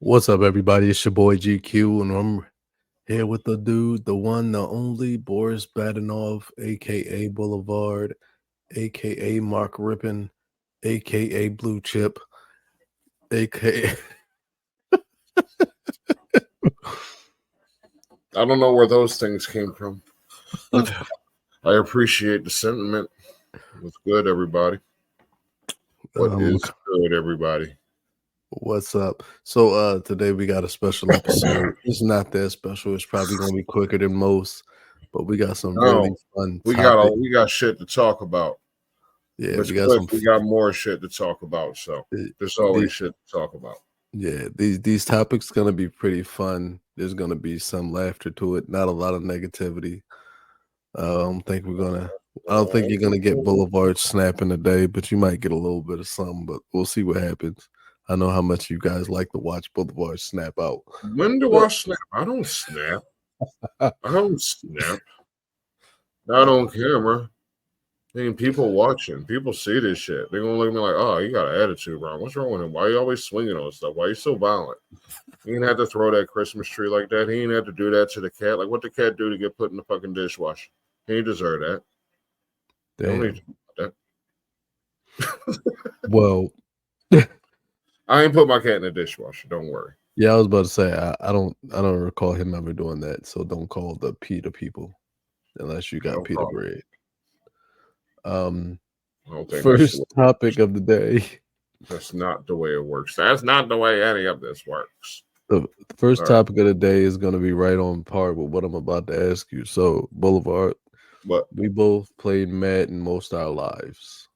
What's up, everybody? It's your boy GQ, and I'm here with the dude, the one, the only, Boris Badenov, aka Boulevard, aka Mark Rippin, aka Blue Chip, aka I don't know where those things came from. I appreciate the sentiment. What's good, everybody? What is good, everybody? What's up? So today we got a special episode. It's not that special. It's probably gonna be quicker than most, but we got some really fun we topics. we got shit to talk about. Yeah, we got more shit to talk about. So there's always shit to talk about. Yeah, these topics gonna be pretty fun. There's gonna be some laughter to it, not a lot of negativity. I don't think you're gonna get Boulevard snapping today, but you might get a little bit of something. But we'll see what happens. I know how much you guys like to watch Boulevard snap out. When do I snap? I don't snap. I don't snap. Not on camera. I mean, people watching, people see this shit. They're gonna look at me like, "Oh, you got an attitude, bro. What's wrong with him? Why are you always swinging on stuff? Why are you so violent? He didn't have to throw that Christmas tree like that. He didn't have to do that to the cat. Like, what the cat do to get put in the fucking dishwasher? He didn't deserve that. Damn. Don't need that. Well, I ain't put my cat in the dishwasher. Don't worry. Yeah, I was about to say I don't recall him ever doing that. So don't call the PETA people unless you got PETA bread. First topic of the day. That's not the way it works. That's not the way any of this works. The first topic of the day is going to be right on par with what I'm about to ask you. So, Boulevard, we both played Madden most of our lives,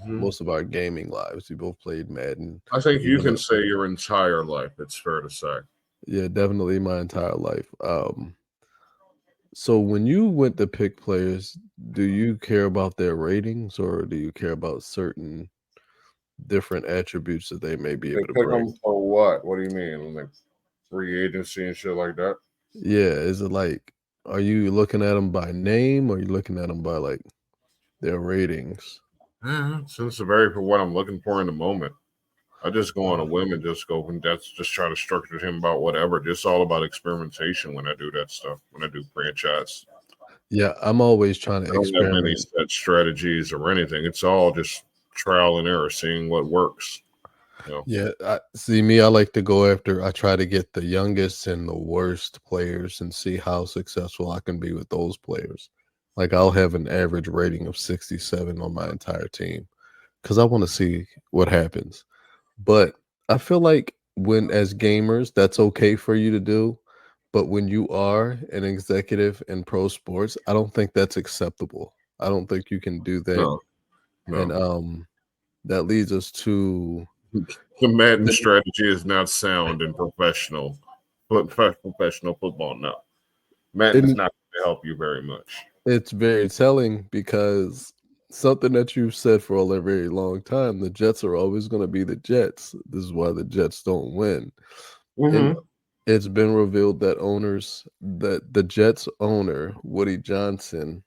most of our gaming lives. We both played Madden. I think you can say your entire life. It's fair to say. Yeah, definitely my entire life. So when you went to pick players, do you care about their ratings or do you care about certain different attributes that they may be able to pick bring? Them for what? What do you mean? Like free agency and shit like that? Yeah, is it like, are you looking at them by name or are you looking at them by like their ratings? Since the very for what I'm looking for in the moment. I just go on a whim and just go and that's just try to structure him about whatever. Just all about experimentation when I do that stuff. When I do franchise. Yeah, I'm always trying to experiment. I don't have any set strategies or anything. It's all just trial and error, seeing what works. Yeah, I like to go after. I try to get the youngest and the worst players and see how successful I can be with those players. Like I'll have an average rating of 67 on my entire team because I want to see what happens. But I feel like when as gamers, that's okay for you to do. But when you are an executive in pro sports, I don't think that's acceptable. I don't think you can do that. No. And that leads us to the Madden strategy is not sound in professional football. No, Madden is not going to help you very much. It's very telling because something that you've said for a very long time, the Jets are always going to be the Jets. This is why the Jets don't win. And it's been revealed that the Jets owner, Woody Johnson,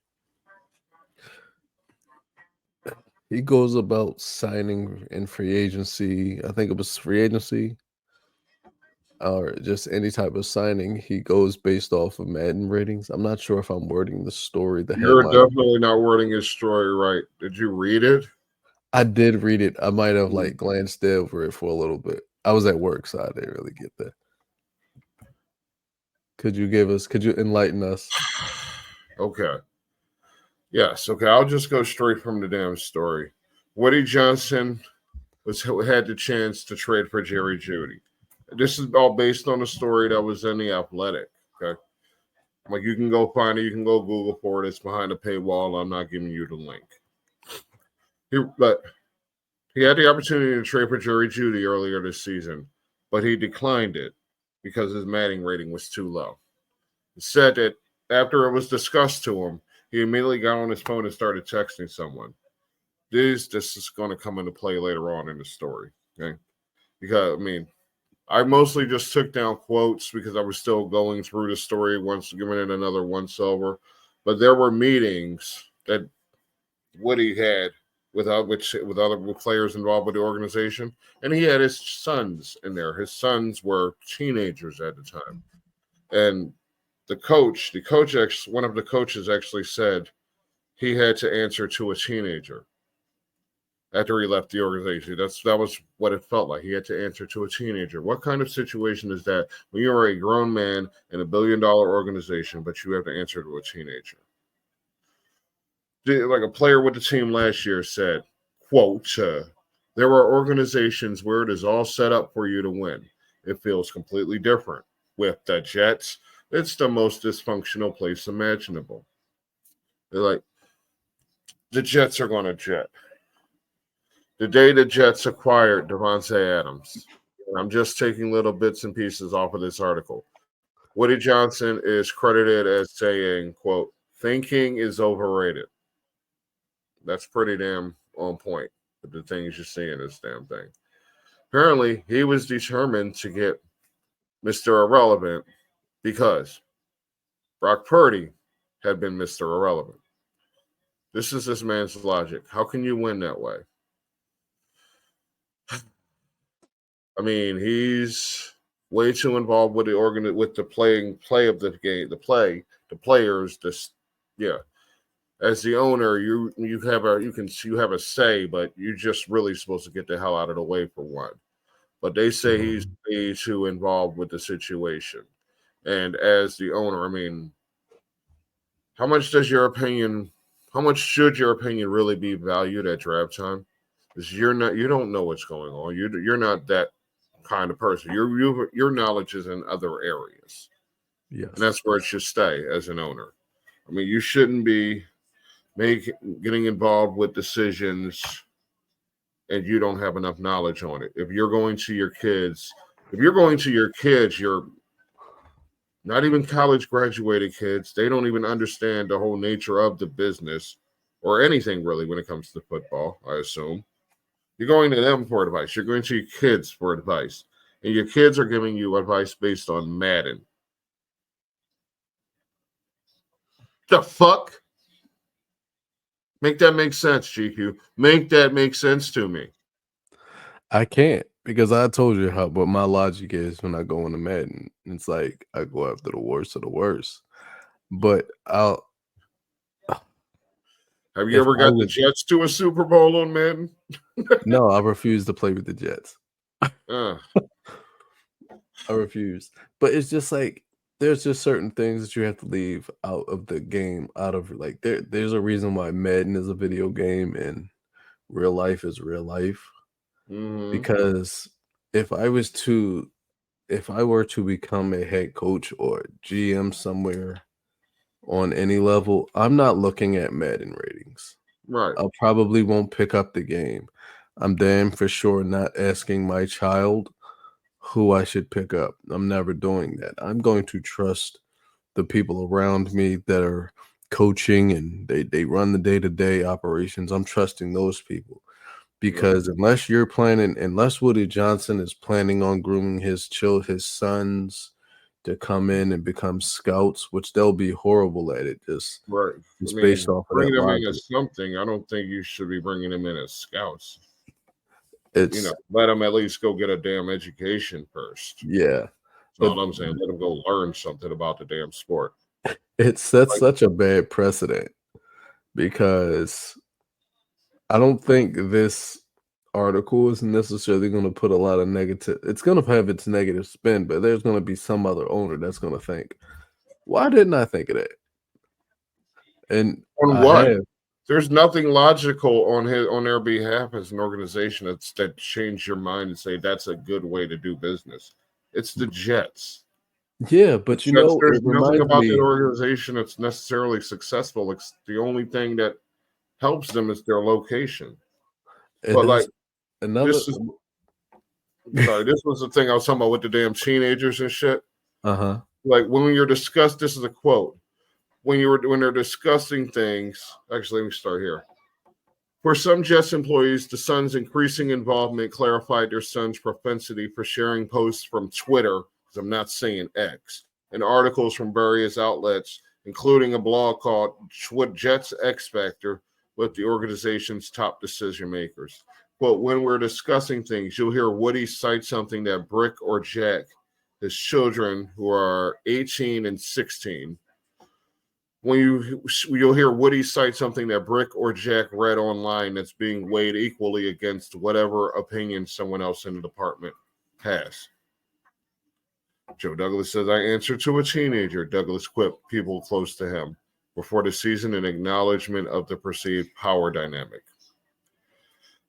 he goes about signing in free agency. I think it was free agency or just any type of signing. He goes based off of Madden ratings. I'm not sure if I'm wording the story. You're definitely not wording his story right. Did you read it? I did read it. I might have like glanced over it for a little bit. I was at work, so I didn't really get that. Could you enlighten us? Okay. Yes. Okay. I'll just go straight from the damn story. Woody Johnson had the chance to trade for Jerry Jeudy. This is all based on a story that was in The Athletic. Okay. Like you can go find it. You can go Google for it. It's behind the paywall. I'm not giving you the link. But he had the opportunity to trade for Jerry Jeudy earlier this season, but he declined it because his Madden rating was too low. He said that after it was discussed to him, he immediately got on his phone and started texting someone. This is going to come into play later on in the story. Okay, because I mostly just took down quotes because I was still going through the story once, giving it another once over. But there were meetings that Woody had with other players involved with the organization, and he had his sons in there. His sons were teenagers at the time, and one of the coaches actually said he had to answer to a teenager after he left the organization. That was what it felt like. He had to answer to a teenager. What kind of situation is that when you are a grown man in $1 billion organization, but you have to answer to a teenager? Like a player with the team last year said, quote, there are organizations where it is all set up for you to win. It feels completely different. With the Jets, it's the most dysfunctional place imaginable. They're like, the Jets are going to jet. The day the Jets acquired Davante Adams, I'm just taking little bits and pieces off of this article. Woody Johnson is credited as saying, quote, thinking is overrated. That's pretty damn on point with the things you see in this damn thing. Apparently, he was determined to get Mr. Irrelevant because Brock Purdy had been Mr. Irrelevant. This is this man's logic. How can you win that way? I mean, he's way too involved with the play of the game, the players. As the owner, you have a say, but you're just really supposed to get the hell out of the way for one. But they say he's way too involved with the situation. And as the owner, I mean, how much should your opinion really be valued at draft time? Because you don't know what's going on. You're not that kind of person. Your knowledge is in other areas. Yes. And that's where it should stay as an owner. I mean, you shouldn't be getting involved with decisions and you don't have enough knowledge on it. If you're going to your kids, you're not even college graduated kids. They don't even understand the whole nature of the business or anything really when it comes to football, I assume. You're going to them for advice. You're going to your kids for advice. And your kids are giving you advice based on Madden. The fuck? Make that make sense, GQ. Make that make sense to me. I can't because I told you what my logic is when I go into Madden. It's like I go after the worst of the worst. But have you ever got the Jets to a Super Bowl on Madden? No, I refuse to play with the Jets. I refuse. But it's just like there's just certain things that you have to leave out of the game, like there's a reason why Madden is a video game and real life is real life. Mm-hmm. Because if I were to become a head coach or GM somewhere on any level, I'm not looking at Madden ratings. Right. I probably won't pick up the game. I'm damn for sure not asking my child who I should pick up. I'm never doing that. I'm going to trust the people around me that are coaching and they run the day-to-day operations. I'm trusting those people. Because unless Woody Johnson is planning on grooming his sons to come in and become scouts, which they'll be horrible at it. Just right. It's based off of that them logic. in as something. I don't think you should be bringing them in as scouts. It's let them at least go get a damn education first. Yeah, that's all I'm saying. Let them go learn something about the damn sport. It sets such a bad precedent because I don't think this article is necessarily going to put a lot of negative. It's going to have its negative spin, but there's going to be some other owner that's going to think, "Why didn't I think of that?" And on what? There's nothing logical on their behalf as an organization that change your mind and say that's a good way to do business. It's the Jets. Yeah, but there's nothing about that organization that's necessarily successful. It's the only thing that helps them is their location. But like this was the thing I was talking about with the damn teenagers and shit. Like when you're discussed, this is a quote. When they're discussing things, actually, let me start here. For some Jets employees, the son's increasing involvement clarified their son's propensity for sharing posts from Twitter, because I'm not saying X, and articles from various outlets, including a blog called Jets X Factor, with the organization's top decision makers. But when we're discussing things, you'll hear Woody cite something that Brick or Jack, his children who are 18 and 16, you'll hear Woody cite something that Brick or Jack read online that's being weighed equally against whatever opinion someone else in the department has. Joe Douglas says, I answered to a teenager, Douglas quipped people close to him before the season in acknowledgement of the perceived power dynamic.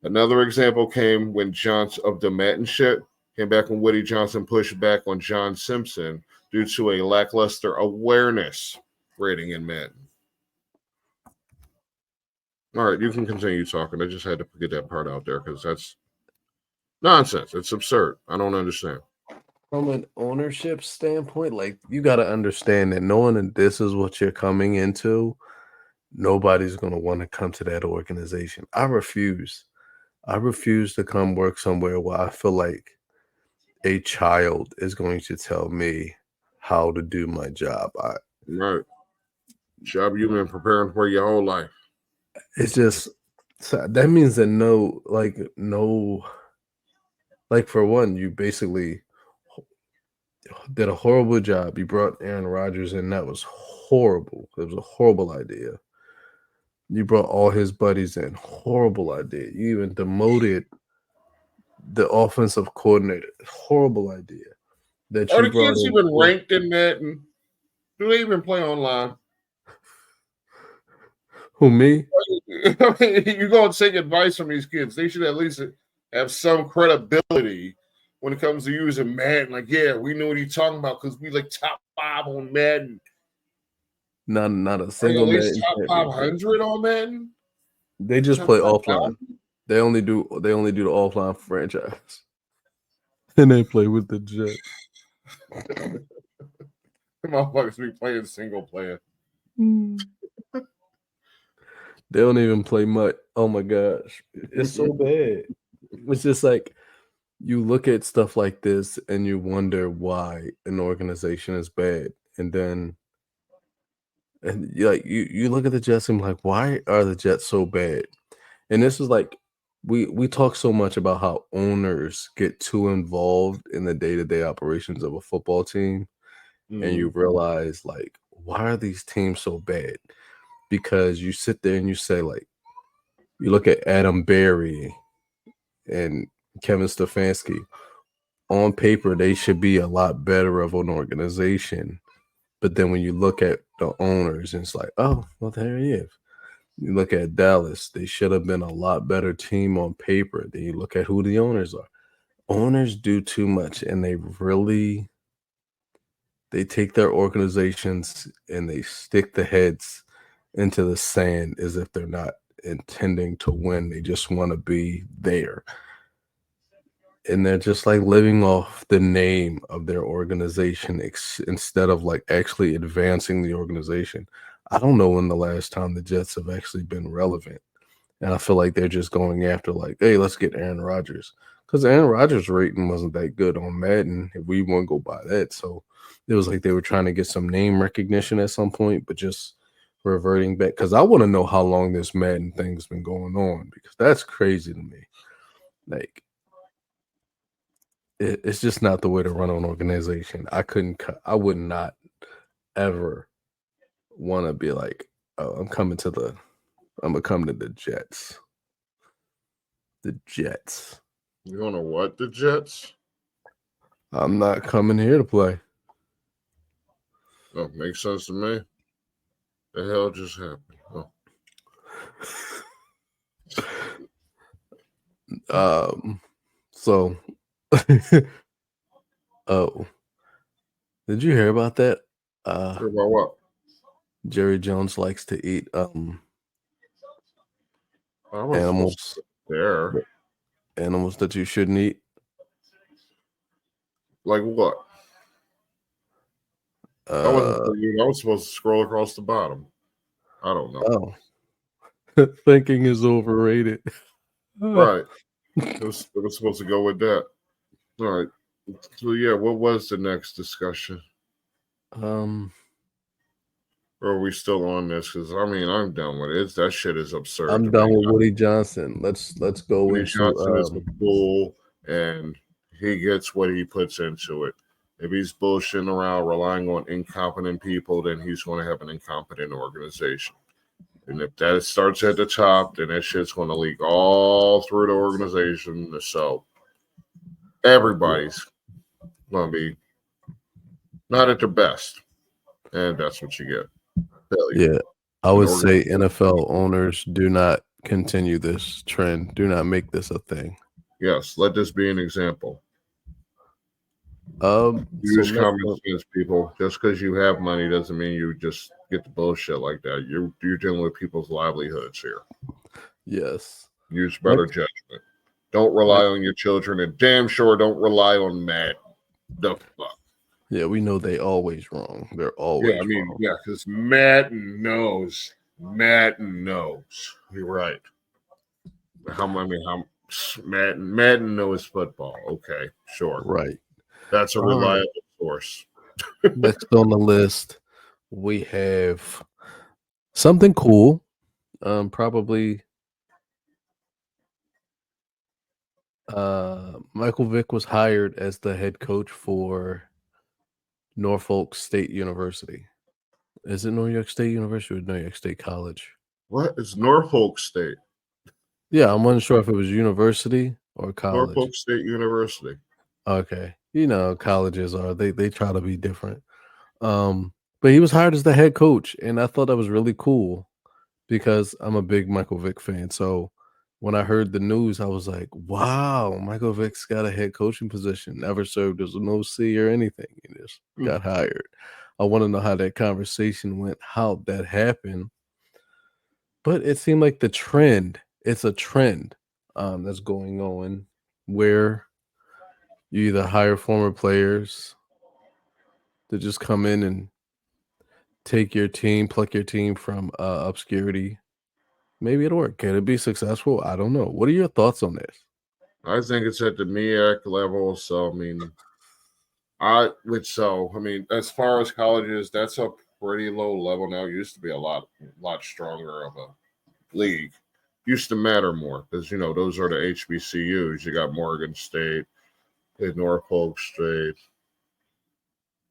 Another example came when Johnson of the Madden shit came back when Woody Johnson pushed back on John Simpson due to a lackluster awareness rating in Madden. All right, you can continue talking. I just had to get that part out there because that's nonsense. It's absurd. I don't understand. From an ownership standpoint, like you got to understand that knowing that this is what you're coming into, nobody's going to want to come to that organization. I refuse to come work somewhere where I feel like a child is going to tell me how to do my job. Right. Job you've been preparing for your whole life. It's just that means that for one, you basically did a horrible job. You brought Aaron Rodgers in. That was horrible. It was a horrible idea. You brought all his buddies in. Horrible idea. You even demoted the offensive coordinator. Horrible idea. That Are you the kids in, even ranked in that? And do they even play online? Who, me? I mean, you go and take advice from these kids. They should at least have some credibility when it comes to using Madden. Like, yeah, we know what he's talking about because we like top 5 on Madden. Not a single at least top 500 on Madden. They just play offline. They only do the offline franchise, and they play with the Jets. Motherfuckers be playing single player. They don't even play much. Oh my gosh, it's so bad. It's just like you look at stuff like this and you wonder why an organization is bad, and then you look at the Jets and like, why are the Jets so bad? And this is like we talk so much about how owners get too involved in the day-to-day operations of a football team, and you realize like, why are these teams so bad? Because you sit there and you say, like, you look at Adam Berry and Kevin Stefanski. On paper, they should be a lot better of an organization. But then when you look at the owners, it's like, oh, well, there he is. You look at Dallas, they should have been a lot better team on paper. Then you look at who the owners are. Owners do too much, and they take their organizations and they stick the heads into the sand as if they're not intending to win. They just want to be there. And they're just like living off the name of their organization instead of like actually advancing the organization. I don't know when the last time the Jets have actually been relevant. And I feel like they're just going after like, hey, let's get Aaron Rodgers. Because Aaron Rodgers' rating wasn't that good on Madden if we want to go by that. So it was like they were trying to get some name recognition at some point, but just reverting back. Because I want to know how long this Madden thing's been going on, because that's crazy to me. Like, it's just not the way to run an organization. I would not ever want to be like, oh, I'm gonna come to the Jets. The Jets. You want to what? The Jets? I'm not coming here to play. Oh, makes sense to me. The hell just happened? Oh. So oh, did you hear about that? Hear about what? Jerry Jones likes to eat animals that you shouldn't eat. Like what? I was supposed to scroll across the bottom. I don't know. Oh. Thinking is overrated. Right. It was supposed to go with that. All right. So yeah, what was the next discussion? Or are we still on this? Because I mean, I'm done with it. That shit is absurd to I'm me. done with Woody Johnson. Let's go Woody into Johnson is a fool, and he gets what he puts into it. If he's bullshitting around, relying on incompetent people, then he's going to have an incompetent organization. And if that starts at the top, then that shit's going to leak all through the organization. So everybody's going to be not at their best, and that's what you get. Failure. yeah. I An would say organization. NFL owners do not continue this trend. Do not make this a thing. Yes, let this be an example. So Use next common up, sense, people. Just because you have money doesn't mean you just get the bullshit like that. You're dealing with people's livelihoods here. yes. Use better Next, judgment. Don't rely next, on your children, and damn sure don't rely on Matt. The fuck. yeah, we know they always wrong. They're Yeah, always I mean, wrong. yeah, because Madden knows. Madden knows. You're right. How Madden knows football. Okay, sure. Right. That's a All right. reliable source. Next on the list, we have something cool. Probably Michael Vick was hired as the head coach for Norfolk State University. Is it New York State University or New York State College? What is Norfolk State? Yeah, I'm unsure if it was university or college. Norfolk State University. Okay. You know, colleges are they try to be different. But he was hired as the head coach, and I thought that was really cool because I'm a big Michael Vick fan. So when I heard the news, I was like, wow, Michael Vick's got a head coaching position, never served as an OC or anything. He just got hired. I want to know how that conversation went, how that happened. But it seemed like it's a trend that's going on where you either hire former players to just come in and take your team, pluck your team from obscurity. Maybe it'll work. Can it be successful? I don't know. What are your thoughts on this? I think it's at the MEAC level. So I mean, I mean, as far as colleges, that's a pretty low level now. It used to be a lot stronger of a league. Used to matter more because those are the HBCUs. You got Morgan State, Norfolk State.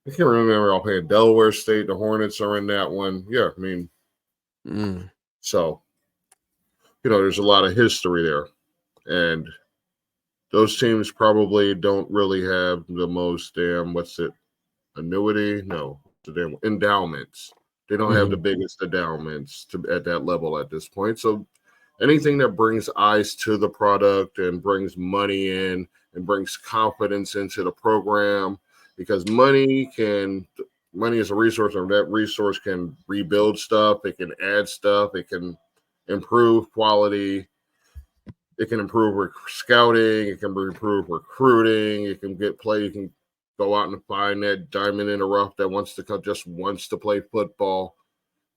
I can't remember all playing Delaware State. The Hornets are in that one. Yeah, I mean, so there's a lot of history there, and those teams probably don't really have the most annuity? No, the damn endowments. They don't have the biggest endowments at that level at this point. So anything that brings eyes to the product and brings money in and brings confidence into the program, because money is a resource, and that resource can rebuild stuff, it can add stuff, it can improve quality, it can improve scouting, it can improve recruiting, it can you can go out and find that diamond in the rough that just wants to play football.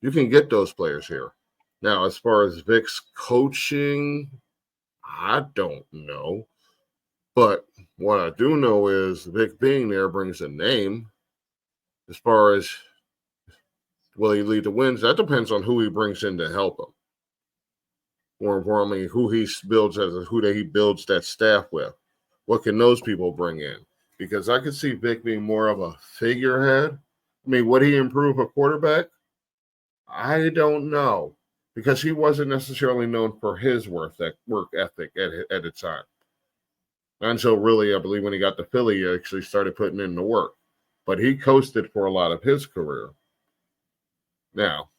You can get those players here. Now, as far as Vic's coaching, I don't know. But what I do know is Vic being there brings a name. As far as will he lead the wins, that depends on who he brings in to help him. More importantly, who he builds that staff with. What can those people bring in? Because I could see Vic being more of a figurehead. I mean, would he improve a quarterback? I don't know, because he wasn't necessarily known for his work ethic at the time. Until really, I believe when he got to Philly, he actually started putting in the work. But he coasted for a lot of his career. Now,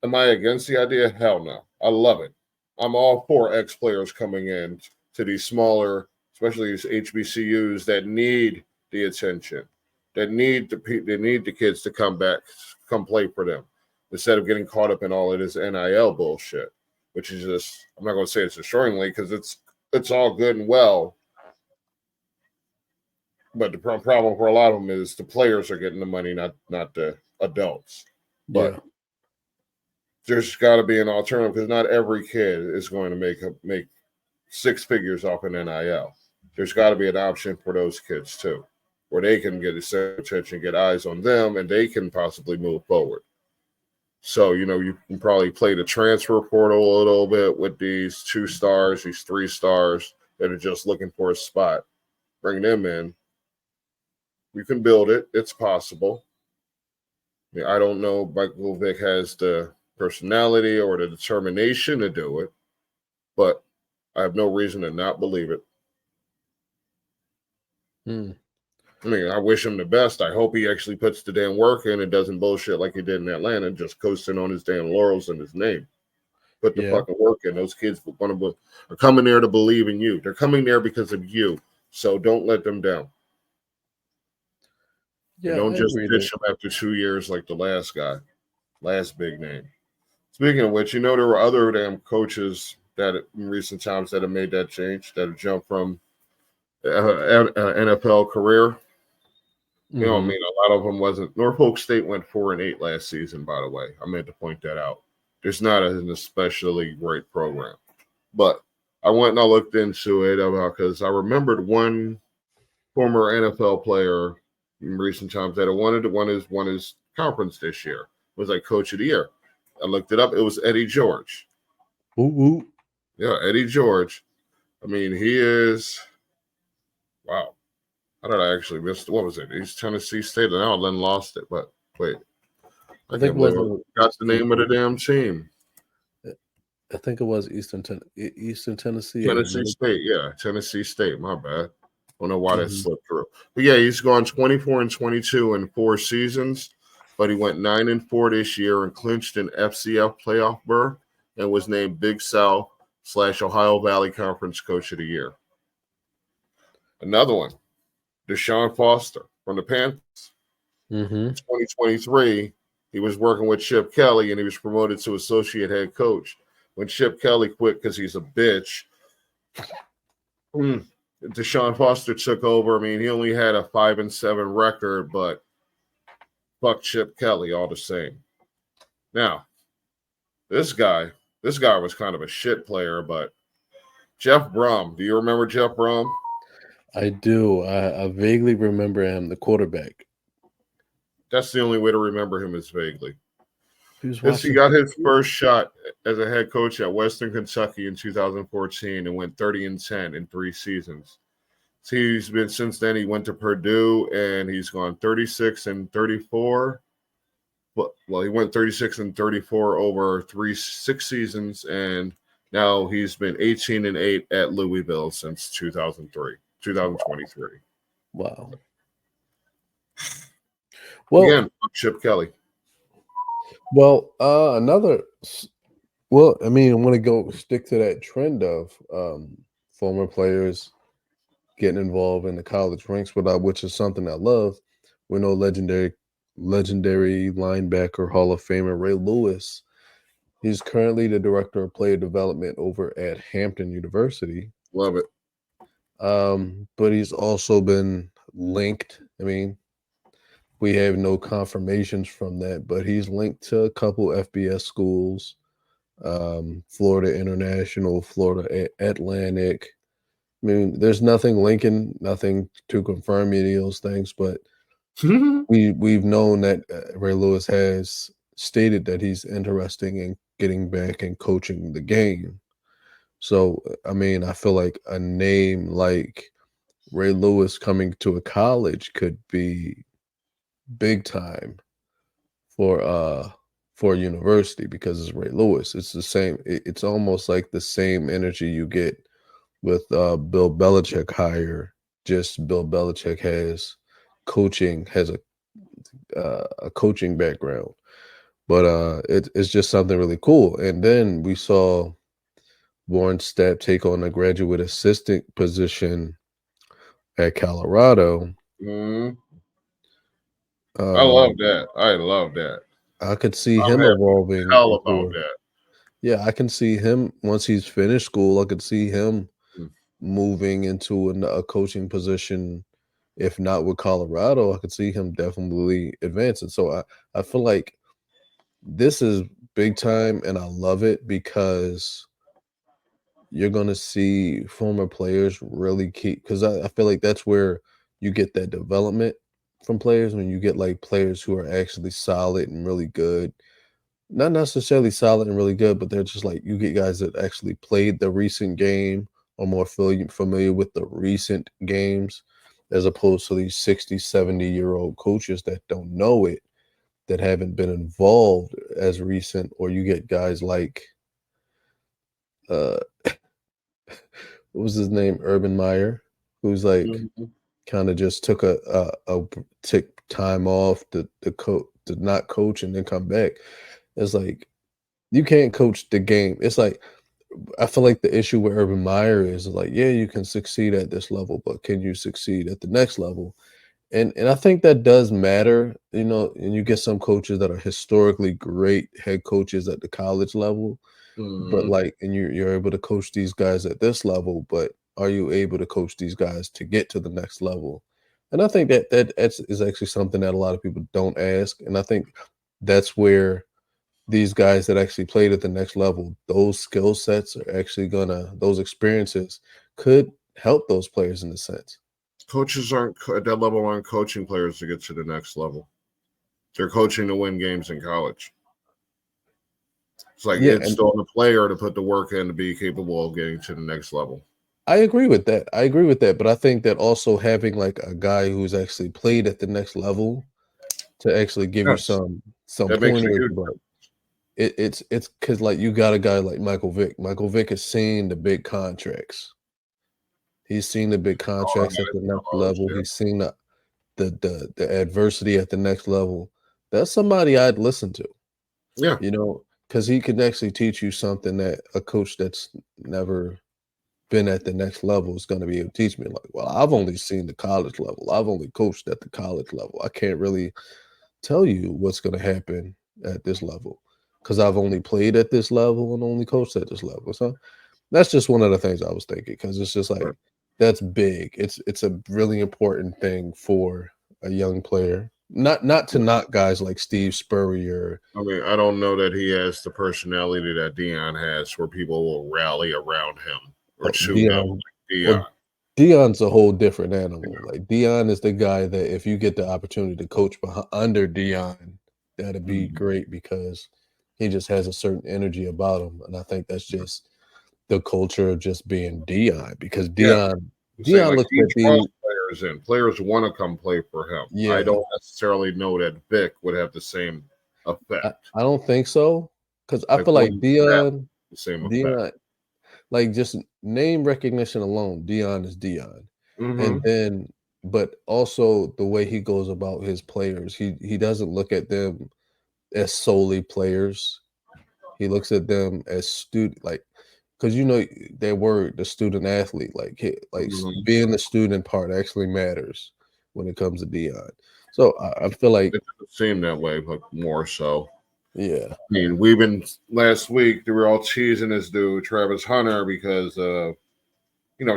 am I against the idea? Hell no. I love it. I'm all for ex-players coming in to these smaller, especially these HBCUs that need the attention, that need the kids to come back, come play for them, instead of getting caught up in all of this NIL bullshit, which is just, I'm not going to say it's destroyingly, because it's all good and well, but the problem for a lot of them is the players are getting the money, not the adults. But there's got to be an alternative, because not every kid is going to make six figures off an NIL. There's got to be an option for those kids too. where they can get attention, get eyes on them, and they can possibly move forward. So, you can probably play the transfer portal a little bit with these 2 stars, these 3 stars that are just looking for a spot. Bring them in. You can build it. It's possible. I don't know if Michael Vick has the personality or the determination to do it, but I have no reason to not believe it. I mean, I wish him the best. I hope he actually puts the damn work in and doesn't bullshit like he did in Atlanta, just coasting on his damn laurels and his name. Put the fucking work in. Those kids are coming there to believe in you. They're coming there because of you. So don't let them down. Yeah, and don't just ditch him after 2 years like the last guy, last big name. Speaking of which, there were other damn coaches that in recent times that have made that change, that have jumped from NFL career. I mean, a lot of them wasn't. Norfolk State went 4-8 last season, by the way. I meant to point that out. There's not an especially great program. But I went and I looked into it because I remembered one former NFL player in recent times that wanted to won his conference this year. Was like coach of the year. I looked it up. It was Eddie George. Ooh. Yeah, Eddie George. I mean, he is. Wow. How did I actually miss? What was it? East Tennessee State. Now I then lost it. But wait, I think got the name of the damn team. I think it was Eastern Tennessee. Tennessee State, yeah, Tennessee State. My bad. I don't know why that slipped through. But yeah, he's gone 24-22 in 4 seasons. But he went 9-4 this year and clinched an FCF playoff berth and was named Big South / Ohio Valley Conference Coach of the Year. Another one. Deshaun Foster from the Panthers. In 2023, he was working with Chip Kelly, and he was promoted to associate head coach. When Chip Kelly quit because he's a bitch, Deshaun Foster took over. I mean, he only had a 5-7 record, but fuck Chip Kelly all the same. Now, this guy was kind of a shit player, but Jeff Brom. Do you remember Jeff Brom? I do. I vaguely remember him, the quarterback. That's the only way to remember him is vaguely. He got his first shot as a head coach at Western Kentucky in 2014 and went 30-10 in 3 seasons. So he's been since then. He went to Purdue and he's gone 36-34. Well, he went 36-34 over 6 seasons, and now he's been 18-8 at Louisville since 2023. Wow. Well, again, Chip Kelly. Well, I mean, I want to stick to that trend of former players getting involved in the college ranks, which is something I love. We know legendary linebacker, Hall of Famer Ray Lewis. He's currently the director of player development over at Hampton University. Love it. But he's also been linked. I mean, we have no confirmations from that, but he's linked to a couple FBS schools, Florida International, Florida Atlantic. I mean, there's nothing to confirm any of those things, but we've known that Ray Lewis has stated that he's interested in getting back and coaching the game. So, I mean, I feel like a name like Ray Lewis coming to a college could be big time for a university because it's Ray Lewis. It's the same. It's almost like the same energy you get with Bill Belichick hire. Just Bill Belichick has a coaching background, but it's just something really cool. And then we saw Warren Stapp take on a graduate assistant position at Colorado. I love that. I could see him evolving. Hell about that. Yeah, I can see him once he's finished school. I could see him moving into a coaching position. If not with Colorado, I could see him definitely advancing. So I feel like this is big time, and I love it because you're going to see former players really keep, because I feel like that's where you get that development from players, when you get like players who are actually solid and really good, not necessarily solid and really good, but they're just like you get guys that actually played the recent game or more familiar with the recent games as opposed to these 60, 70-year-old coaches that don't know it, that haven't been involved as recent, or you get guys like uh what was his name, Urban Meyer, who's like Mhm. kind of just took took time off to not coach and then come back. It's like you can't coach the game. It's like I feel like the issue with Urban Meyer is like, yeah, you can succeed at this level, but can you succeed at the next level? And I think that does matter, and you get some coaches that are historically great head coaches at the college level, but Mhm. like, and you're able to coach these guys at this level, but are you able to coach these guys to get to the next level? And I think that is actually something that a lot of people don't ask, and I think that's where these guys that actually played at the next level, those skill sets are actually those experiences could help those players in a sense. Coaches at that level aren't coaching players to get to the next level. They're coaching to win games in college. It's like Yeah, it's and still on the player to put the work in to be capable of getting to the next level. I agree with that. I agree with that, but I think that also having like a guy who's actually played at the next level to actually give you Yes, some that makes a pointers, huge but it's because like you got a guy like Michael Vick. Michael Vick has seen the big contracts. He's seen the big contracts at the next difference. level. Yeah, He's seen the adversity at the next level. That's somebody I'd listen to, yeah, because he can actually teach you something that a coach that's never been at the next level is going to be able to teach me. Like, well, I've only seen the college level. I've only coached at the college level. I can't really tell you what's going to happen at this level because I've only played at this level and only coached at this level. So that's just one of the things I was thinking, because it's just right. like that's big. It's a really important thing for a young player. Not to knock guys like Steve Spurrier. I mean, I don't know that he has the personality that Dion has, where people will rally around him or Oh, to him Dion. like Dion. Well, Dion's a whole different animal. Like Dion is the guy that if you get the opportunity to coach under Dion, that'd be Mhm. great because he just has a certain energy about him, and I think that's just the culture of just being Dion. Because Yeah, I'm saying Dion like looks he at draws the players in. Players want to come play for him. I yeah. don't necessarily know that Vic would have the same effect. I don't think so, because I Like feel like wouldn't have Dion, the same effect. Dion, like just name recognition alone, Dion is Dion. And Mm-hmm. then but also the way he goes about his players, he doesn't look at them as solely players. He looks at them as student, like, because their word, the student athlete, Mm-hmm. being the student part actually matters when it comes to Dion. So I feel like It doesn't seem that way, but more so. yeah, I mean, we've been last week. They were all cheesing this dude, Travis Hunter, because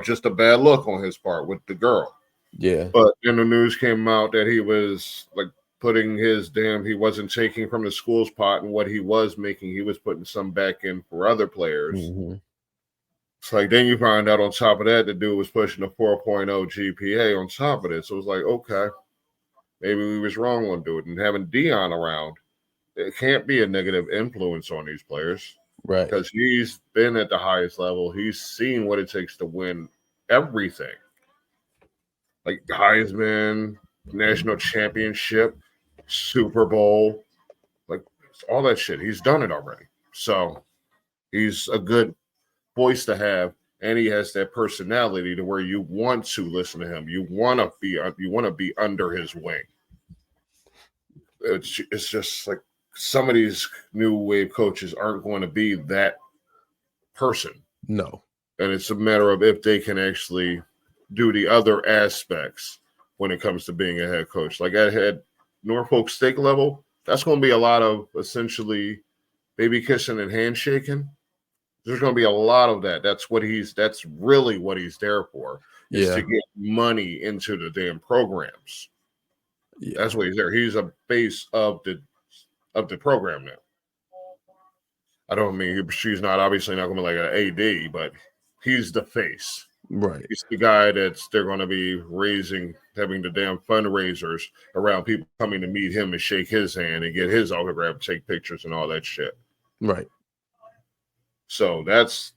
just a bad look on his part with the girl. yeah, But then the news came out that he was like putting he wasn't taking from the school's pot, and what he was making, he was putting some back in for other players. hmm It's like then you find out on top of that, the dude was pushing a 4.0 GPA on top of it. So it was like, okay, maybe we was wrong on doing it. And having Dion around, it can't be a negative influence on these players right, because he's been at the highest level. He's seen what it takes to win everything, like Heisman, national championship, Super Bowl, like all that shit. He's done it already. So he's a good voice to have, and he has that personality to where you want to listen to him. You want to be under his wing. It's just like some of these new wave coaches aren't going to be that person, no, and it's a matter of if they can actually do the other aspects when it comes to being a head coach. Like at head Norfolk State level, that's going to be a lot of essentially baby kissing and handshaking. There's going to be a lot of that. That's really what he's there for, is to yeah, get money into the damn programs. yeah, That's what he's there. He's a base of the program now. I don't mean she's not obviously not going to be like an AD, but he's the face. Right. He's the guy they're going to be having the damn fundraisers around people coming to meet him and shake his hand and get his autograph, take pictures, and all that shit. Right. So that's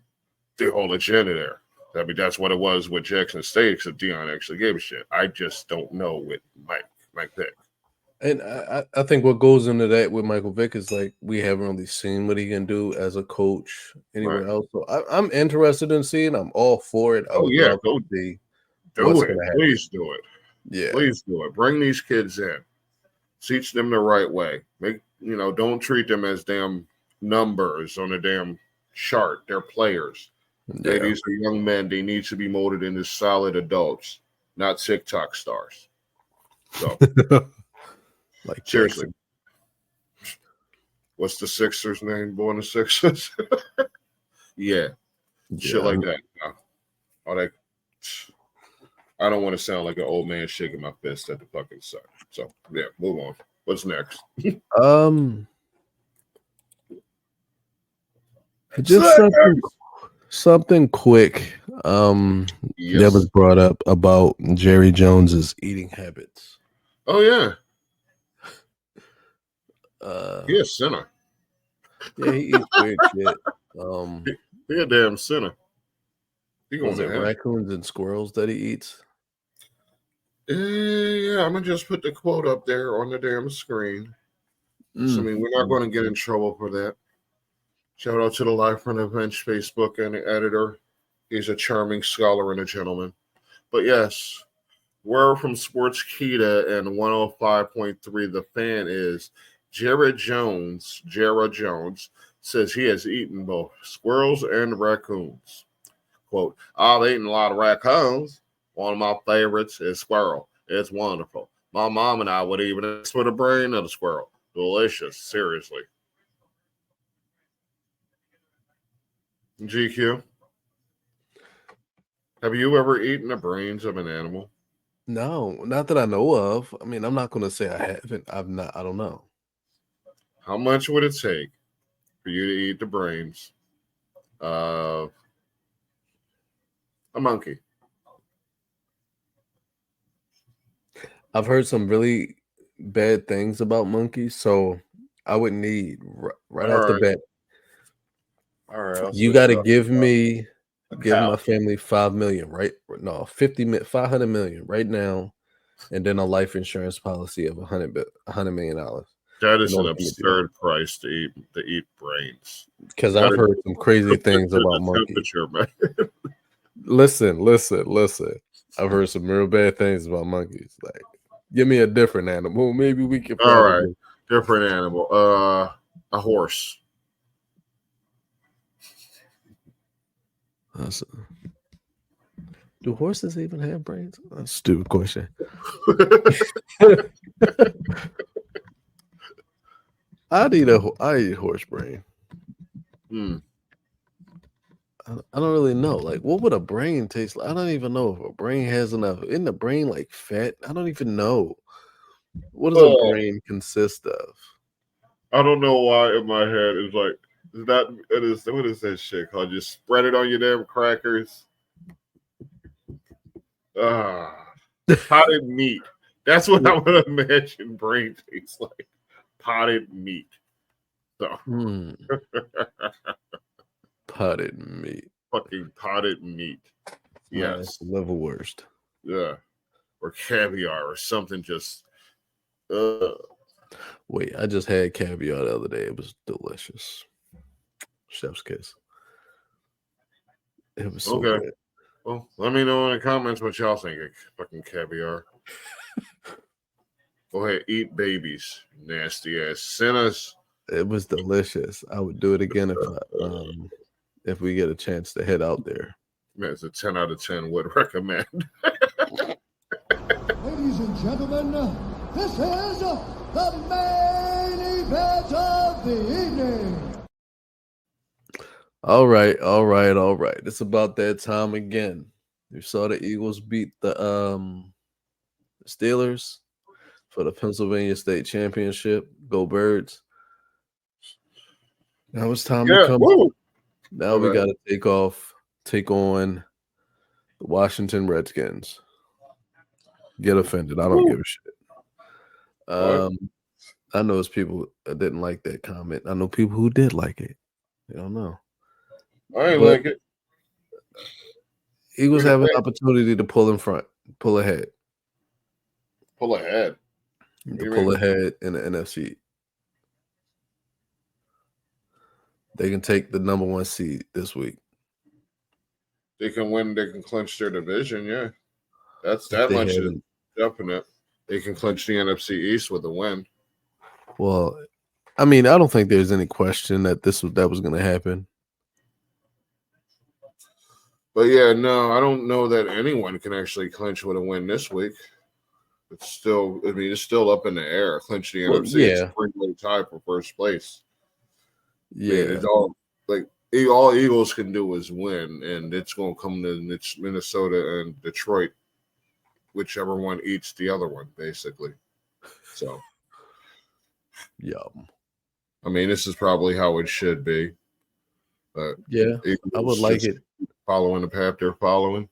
the whole agenda there. I mean, that's what it was with Jackson State, except Dion actually gave a shit. I just don't know with Mike Vick. And I think what goes into that with Michael Vick is like we haven't really seen what he can do as a coach anywhere else. So I'm interested in seeing. I'm all for it. I would love to see what's going to happen. Please do it. Yeah, please do it. Bring these kids in. Teach them the right way. Don't treat them as damn numbers on a damn chart. They're players. yeah. These are young men. They need to be molded into solid adults, not TikTok stars. So, like seriously, what's the Sixers' name? Born the Sixers. yeah, shit like that. All that. I don't want to sound like an old man shaking my fist at the fucking sun. So yeah, move on. What's next? Just something quick. That was brought up about Jerry Jones's eating habits. Oh yeah. He a sinner. Yeah, he eats weird shit. He a damn sinner. Was it raccoons and squirrels that he eats? Yeah, I'm gonna just put the quote up there on the damn screen. So, I mean, we're not going to get in trouble for that. Shout out to the Live from the Bench Facebook and the editor. He's a charming scholar and a gentleman. But yes, word from Sportskeeda and 105.3 The Fan is Jared Jones says he has eaten both squirrels and raccoons. Quote, I've eaten a lot of raccoons. One of my favorites is squirrel. It's wonderful. My mom and I would even eat with the brain of the squirrel. Delicious, seriously. GQ, have you ever eaten the brains of an animal? No, not that I know of. I mean, I'm not going to say I haven't. I don't know. How much would it take for you to eat the brains of a monkey? I've heard some really bad things about monkeys, so I would need right off the bat. All right, you got to give my family $5 million, right? No, 500 million right now, and then a life insurance policy of $100 million. That is an absurd price to eat brains. Because I've heard some crazy things about monkeys. Listen. I've heard some real bad things about monkeys. Like, give me a different animal. Maybe we can. All right, different animal. A horse. Do horses even have brains? That's a stupid question. I eat horse brain. I don't really know. Like, what would a brain taste like? I don't even know if a brain has enough. Isn't the brain like fat? I don't even know. What does a brain consist of? I don't know why in my head it's like what is that shit called? Just spread it on your damn crackers. Potted meat. That's what I would imagine brain tastes like. Potted meat. So. Potted meat. Fucking potted meat. Yes. Level worst. Yeah. Or caviar or something just. Wait, I just had caviar the other day. It was delicious. Chef's kiss. It was so good. Well, let me know in the comments what y'all think of fucking caviar. Go ahead, eat babies, nasty ass sinners. It was delicious. I would do it again if we get a chance to head out there. Man, it's a 10 out of 10 would recommend. Ladies and gentlemen, this is the main event of the evening. All right. It's about that time again. You saw the Eagles beat the Steelers for the Pennsylvania State Championship. Go Birds. Now it's time to come. Now we got to take on Washington Redskins. Get offended. I don't give a shit. What? I know it's people that didn't like that comment. I know people who did like it. I don't know. I ain't But like it. Eagles We're have an the opportunity to pull in front, pull ahead, pull ahead. to do you pull mean? ahead in the NFC. They can take the number 1 seed this week. They can win. They can clinch their division. Yeah, that's If that they much is haven't, definite. They can clinch the NFC East with a win. well, I mean, I don't think there's any question that that was going to happen. But yeah, no, I don't know that anyone can actually clinch with a win this week. It's still, I mean, it's still up in the air. Clinch the Well, NFC. It's a yeah, three-way tie for first place. I mean, yeah. it's all like all Eagles can do is win, and it's going to come to Minnesota and Detroit, whichever one eats the other one, basically. So, Yum. I mean, this is probably how it should be. But Yeah, I would Eagles like just it. following the path they're following.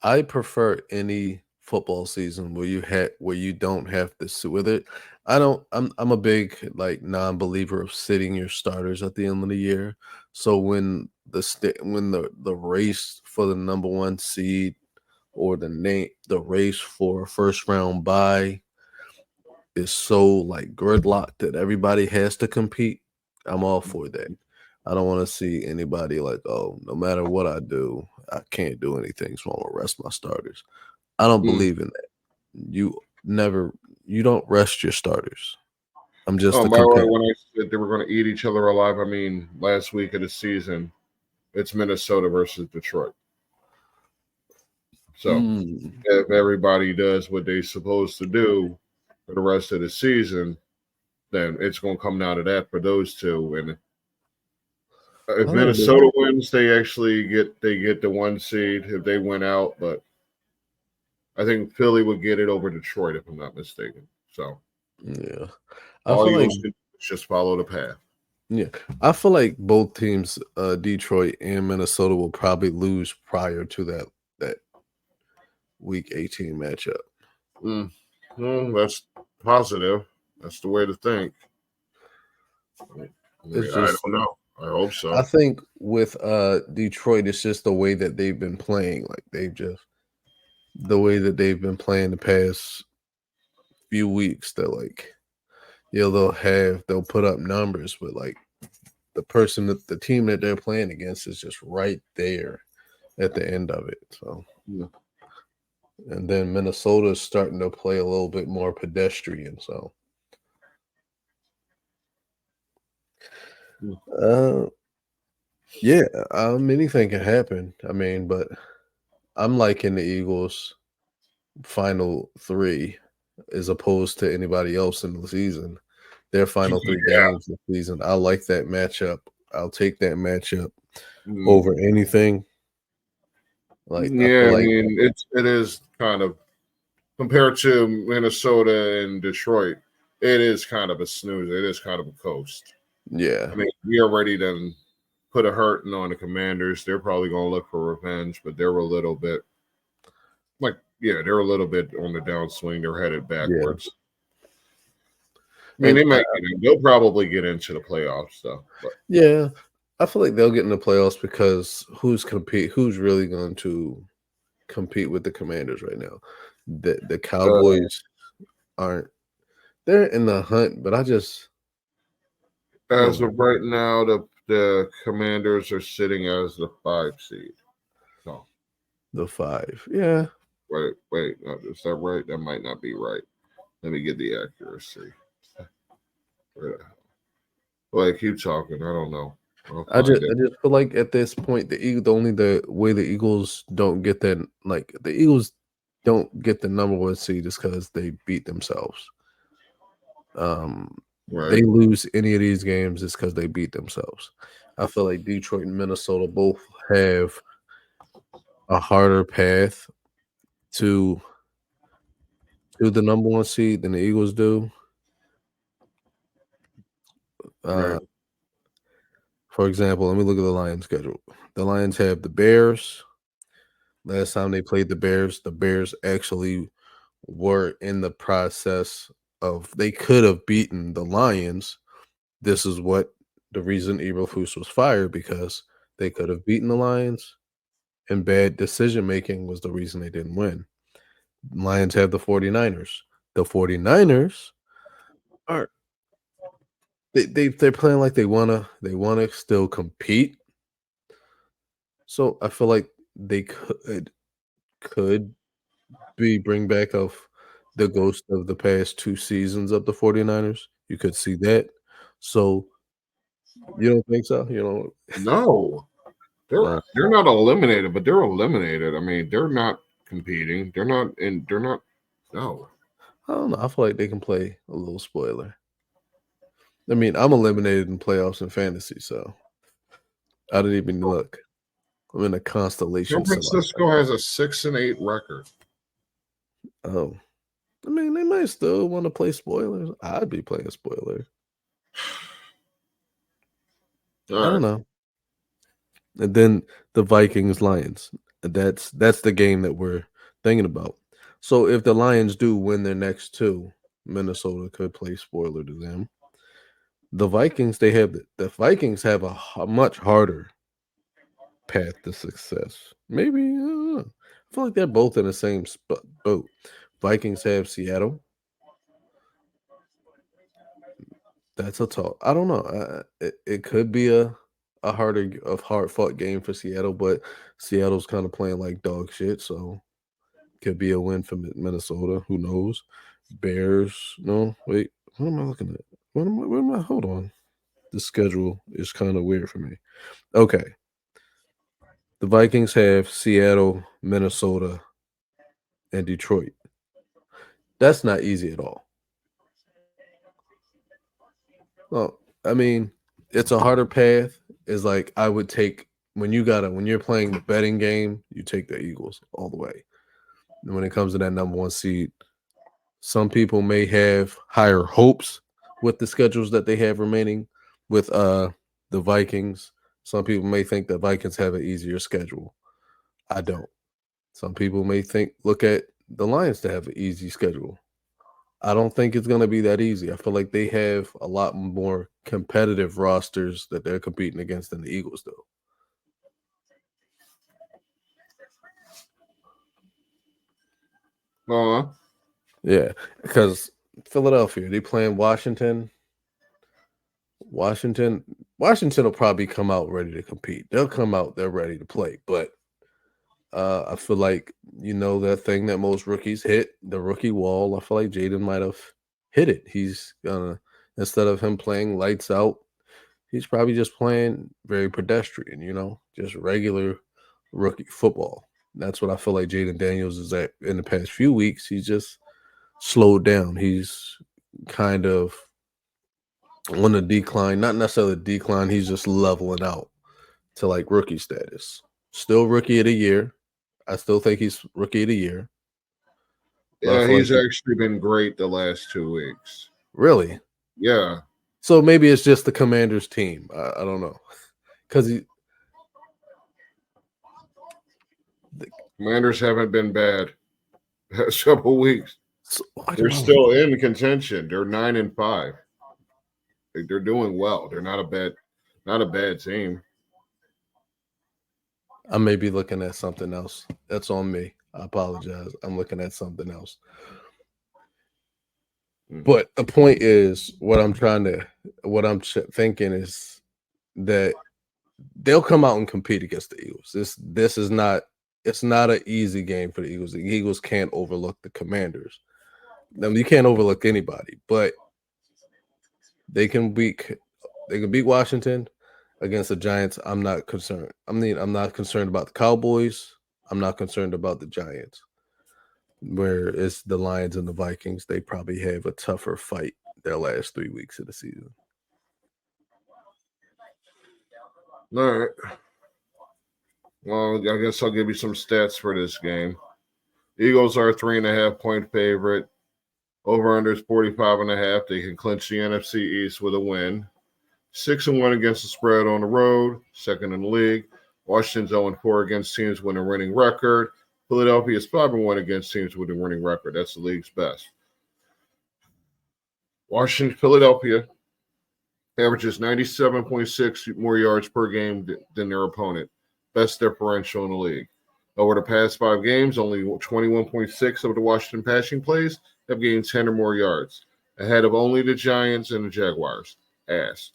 I prefer any football season where you don't have to sit with it. I'm a big like non-believer of sitting your starters at the end of the year. So when the race for the number 1 seed or the race for a first round bye is so like gridlocked that everybody has to compete, I'm all for that. I don't want to see anybody like, oh, no matter what I do, I can't do anything, so I'm gonna rest my starters. I don't Mm. believe in that. You don't rest your starters. I'm just Oh, a by the way, competitor. when I said they were going to eat each other alive, I mean last week of the season, it's Minnesota versus Detroit. So if everybody does what they're supposed to do for the rest of the season, then it's going to come down to that for those two. And if All right, Minnesota wins, they actually get the 1 seed if they win out. But I think Philly would get it over Detroit if I'm not mistaken. So yeah. I all feel like Eagles can do is just follow the path. yeah, I feel like both teams, Detroit and Minnesota, will probably lose prior to that week 18 matchup. Well, that's positive. That's the way to think. I mean, It's I just don't know. I hope so. I think with Detroit, it's just the way that they've been playing. Like the way that they've been playing the past few weeks. That like, yeah, they'll put up numbers, but like the team that they're playing against is just right there at the end of it. So, Yeah. and then Minnesota's starting to play a little bit more pedestrian. So, uh, yeah, anything can happen. I mean, but I'm liking the Eagles' final 3 as opposed to anybody else in the season. Their final 3 games this season. I like that matchup. I'll take that matchup over anything. Like I Yeah, feel I like mean it is kind of compared to Minnesota and Detroit, it is kind of a snooze. It is kind of a coast. yeah. I mean, we already done put a hurting on the Commanders. They're probably going to look for revenge, but they're a little bit they're a little bit on the downswing. They're headed backwards. I mean, And they'll probably get into the playoffs though. But yeah, I feel like they'll get in the playoffs because who's really going to compete with the Commanders right now? The Cowboys aren't they're in the hunt, but I just as of right now, the Commanders are sitting as the 5 seed. So the 5. Yeah. wait, is that right? That might not be right. Let me get the accuracy. Well, keep talking. I don't know. I just feel like at this point the way the Eagles don't get that the Eagles don't get the number 1 seed is because they beat themselves. They lose any of these games is because they beat themselves. I feel like Detroit and Minnesota both have a harder path to the number 1 seed than the Eagles do. For example, let me look at the Lions schedule. The Lions have the Bears, Last time they played the Bears actually were in the process of they could have beaten the Lions. This is what the reason Eberflus was fired because they could have beaten the Lions, and bad decision making was the reason they didn't win. Lions have the 49ers. The 49ers are they're playing like they wanna still compete. So I feel like they could be bring back of the ghost of the past 2 seasons of the 49ers. You could see that. So you don't think so? You don't No, uh, they're not eliminated, but they're eliminated. I mean, they're not competing. They're not in. They're not. No. I don't know. I feel like they can play a little spoiler. I mean, I'm eliminated in playoffs and fantasy, so I didn't even look. I'm in a San constellation select. Francisco has a 6-8 record. Oh, I mean, they might still want to play spoilers. I'd be playing spoiler. All I don't right. know. And then the Vikings Lions. That's the game that we're thinking about. So if the Lions do win their next two, Minnesota could play spoiler to them. The Vikings, the Vikings have a much harder path to success. Maybe I don't know. I feel like they're both in the same boat. Vikings have Seattle. That's a talk. I don't know. It could be a hard fought game for Seattle, but Seattle's kind of playing like dog shit, so could be a win for Minnesota. Who knows? Bears. No, wait. What am I looking at? What am I? Hold on. The schedule is kind of weird for me. Okay. The Vikings have Seattle, Minnesota, and Detroit. That's not easy at all. Well, I mean, it's a harder path. Is like I would take when you're playing the betting game, you take the Eagles all the way. And when it comes to that number one seed, some people may have higher hopes with the schedules that they have remaining with the Vikings. Some people may think the Vikings have an easier schedule. I don't. Some people may look at the Lions to have an easy schedule. I don't think it's going to be that easy. I feel like they have a lot more competitive rosters that they're competing against than the Eagles do. Uh, Yeah, because Philadelphia, they playing Washington. Washington, Washington will probably come out ready to compete. They'll come out, they're ready to play. But I feel like that thing that most rookies hit, the rookie wall. I feel like Jaden might have hit it. He's gonna instead of him playing lights out, he's probably just playing very pedestrian. Just regular rookie football. That's what I feel like Jaden Daniels is at in the past few weeks. He's just slowed down. He's kind of on a decline, not necessarily a decline. He's just leveling out to like rookie status. Still rookie of the year. I still think he's rookie of the year. But I yeah, feel like he's actually been great the last 2 weeks. really. Yeah. So maybe it's just the Commanders team. I don't know. Because The Commanders haven't been bad the past couple weeks. They're still in contention. They're 9-5. They're doing well. They're not a bad team. I may be looking at something else. That's on me. I apologize. I'm looking at something else. But the point is, what I'm thinking is that they'll come out and compete against the Eagles. This is not. It's not an easy game for the Eagles. The Eagles can't overlook the Commanders. I mean, you can't overlook anybody, but they can beat Washington against the Giants. I'm not concerned. I'm not concerned about the Cowboys. I'm not concerned about the Giants. Where it's the Lions and the Vikings, they probably have a tougher fight their last 3 weeks of the season. All right. Well, I guess I'll give you some stats for this game. Eagles are a 3.5-point favorite. Over under is 45.5. They can clinch the NFC East with a win. 6-1 against the spread on the road, second in the league. Washington's 0-4 against teams with a winning record. Philadelphia's 5-1 against teams with a winning record. That's the league's best. Philadelphia averages 97.6 more yards per game than their opponent. Best differential in the league. Over the past 5 games, only 21.6 of the Washington passing plays have gained 10 or more yards, ahead of only the Giants and the Jaguars. Ass.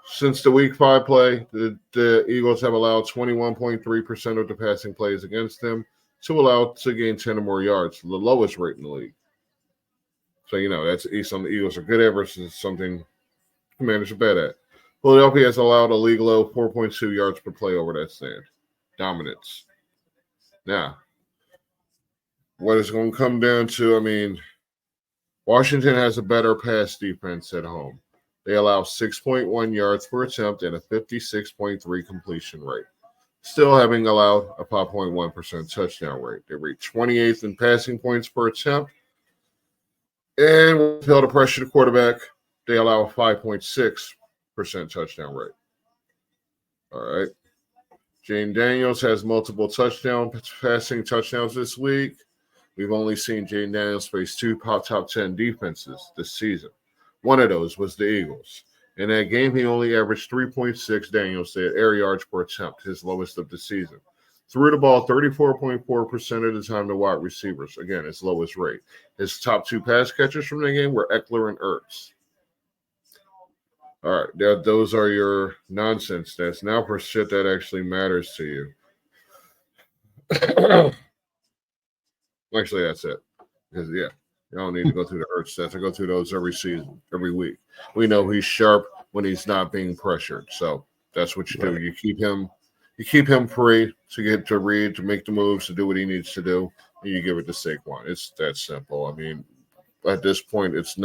Since the Week 5 play, the Eagles have allowed 21.3% of the passing plays against them to gain 10 or more yards, the lowest rate in the league. So, that's something the Eagles are good at versus something Commanders are bad at. Philadelphia has allowed a league low 4.2 yards per play over that stand. Dominance. Now, what it's going to come down to, Washington has a better pass defense at home. They allow 6.1 yards per attempt and a 56.3 completion rate, still having allowed a 5.1% touchdown rate. They rate 28th in passing points per attempt. And when fail to pressure the quarterback, they allow a 5.6% touchdown rate. All right. Jane Daniels has multiple passing touchdowns this week. We've only seen Jane Daniels face 2 top 10 defenses this season. One of those was the Eagles. In that game, he only averaged 3.6 Daniels said air yards per attempt, his lowest of the season. Threw the ball 34.4% of the time to wide receivers. Again, his lowest rate. His top 2 pass catchers from the game were Eckler and Ertz. All right, those are your nonsense stats. Now for shit that actually matters to you. Actually, that's it. Because, you don't need to go through the Ertz stats. I go through those every season, every week. We know he's sharp when he's not being pressured. So that's what you do. You keep him free to get to read, to make the moves, to do what he needs to do, and you give it to Saquon. It's that simple. At this point, it's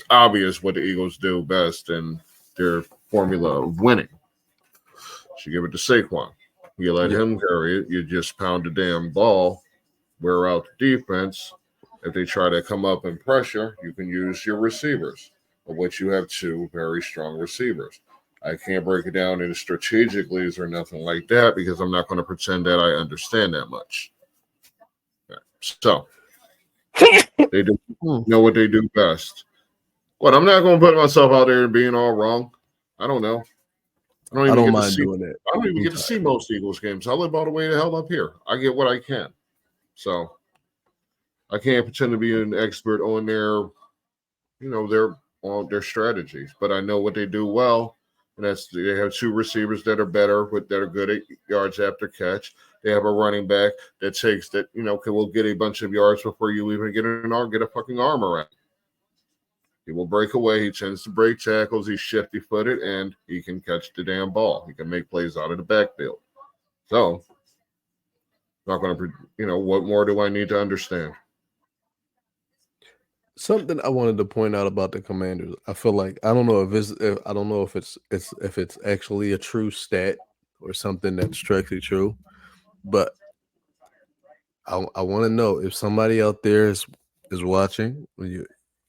obvious what the Eagles do best and their formula of winning. So you give it to Saquon. You let him carry it. You just pound the damn ball, wear out the defense. If they try to come up and pressure, you can use your receivers, of which you have 2 very strong receivers. I can't break it down into strategically or nothing like that because I'm not going to pretend that I understand that much. Okay. So they do know what they do best. But I'm not going to put myself out there being all wrong. I don't know. I don't mind doing it. I don't even get to see most Eagles games. I live all the way the hell up here. I get what I can. So I can't pretend to be an expert on their strategies, but I know what they do well, and that's they have 2 receivers that are better, that are good at yards after catch. They have a running back that will get a bunch of yards before you even get a fucking arm around. He will break away. He tends to break tackles. He's shifty-footed, and he can catch the damn ball. He can make plays out of the backfield. So, not going to, what more do I need to understand? Something I wanted to point out about the Commanders. I feel like I don't know if it's actually a true stat or something that's strictly true, but I want to know if somebody out there is watching.